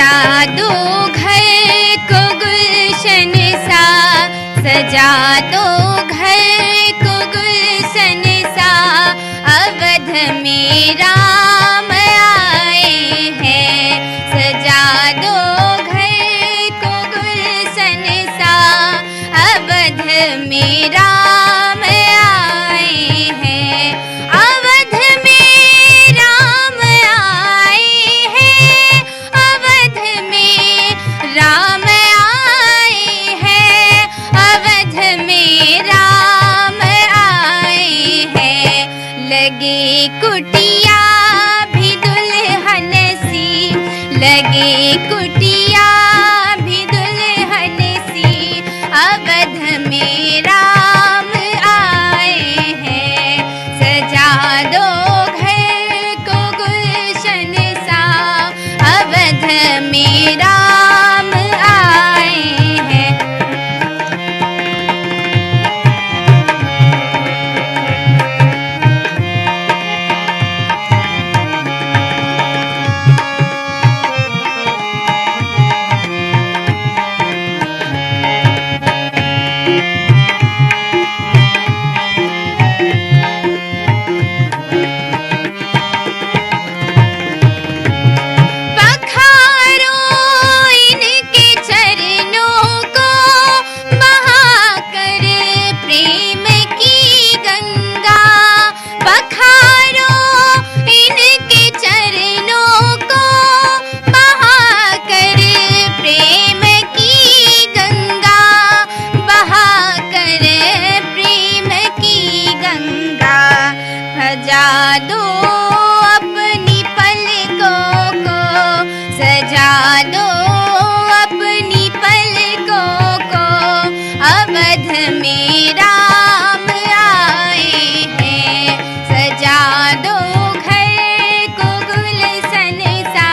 सजा दो घर को गुलशन सा, सजा दो घर को गुलशन सा, अवध में राम आए हैं। सजा दो घर को गुलशन सा, अवध में राम आए हैं। अवध में राम आए हैं, अवध में राम आए हैं, अवध में राम आए हैं। लगे कुटिया भी दुल्हन सी, लगे कुटिया भी दुल्हन सी, अवध में राम आए हैं। सजा दो घर को गुलशन सा, अवध में राम आए हैं। पखारो इनके चरणों को, बहाकर प्रेम की गंगा। पखारो इनके चरणों को, बहाकर प्रेम की गंगा, बहाकर प्रेम की गंगा। सजा दो अपनी पलकों को, सजा दो अपनी पलकों को, अवध में राम आए हैं। सजा दो घर को गुलशन सा,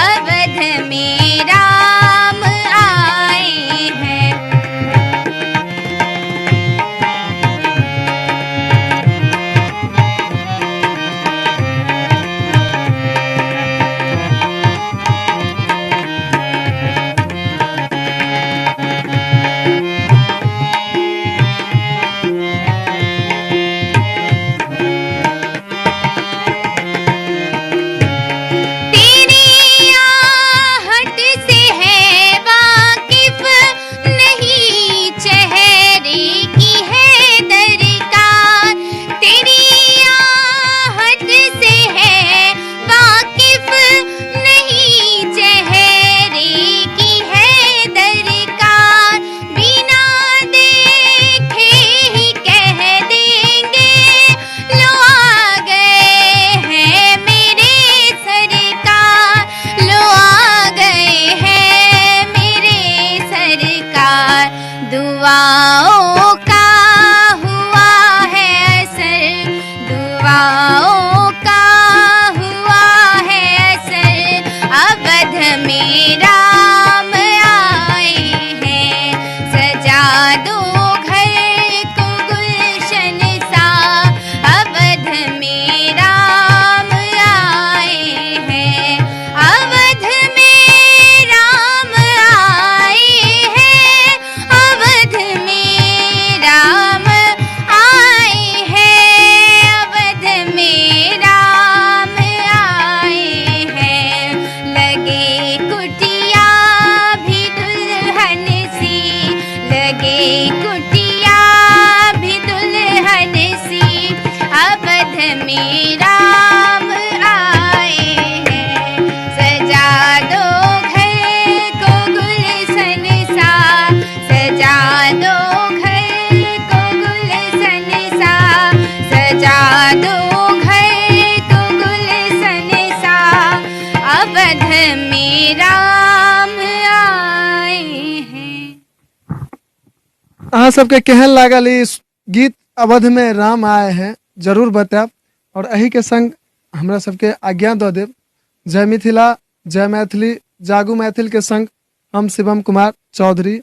अवध में राम आए हैं। तेरी आहट से है वाकिफ नहीं चेहरे की है दरकार। तेरी आहट से है वाकिफ नहीं चेहरे की है दरकार। बिना देखे ही कह देंगे लो आ गए हैं मेरे सरकार, लो आ गए हैं मेरे सरकार। दुआओं का हुआ है असर, दुआओं का हुआ है असर, अवध में राम आए हैं। सजा दो घर को गुलशन सा, अवध में राम आए हैं। अवध में राम आए हैं, अवध में राम आए हैं, अवध में राम आए हैं। लगे कुटिया भी दुल्हन सी, लगे कुटिया भी दुल्हन सी, अवध में राम आए हैं। सजा दो घर को गुलशन सा, सजा दो घर को गुलशन सा, सजा दो घर को गुलशन सा, अवध में राम आए हैं। अहाँ सबके केहन लागल ई गीत अवध में राम आए हैं जरूर बताएब और एही के संग हमरा सबके आज्ञा दऽ देब। जय मिथिला, जय मैथिली, जागू मैथिल के संग हम शिवम कुमार चौधरी।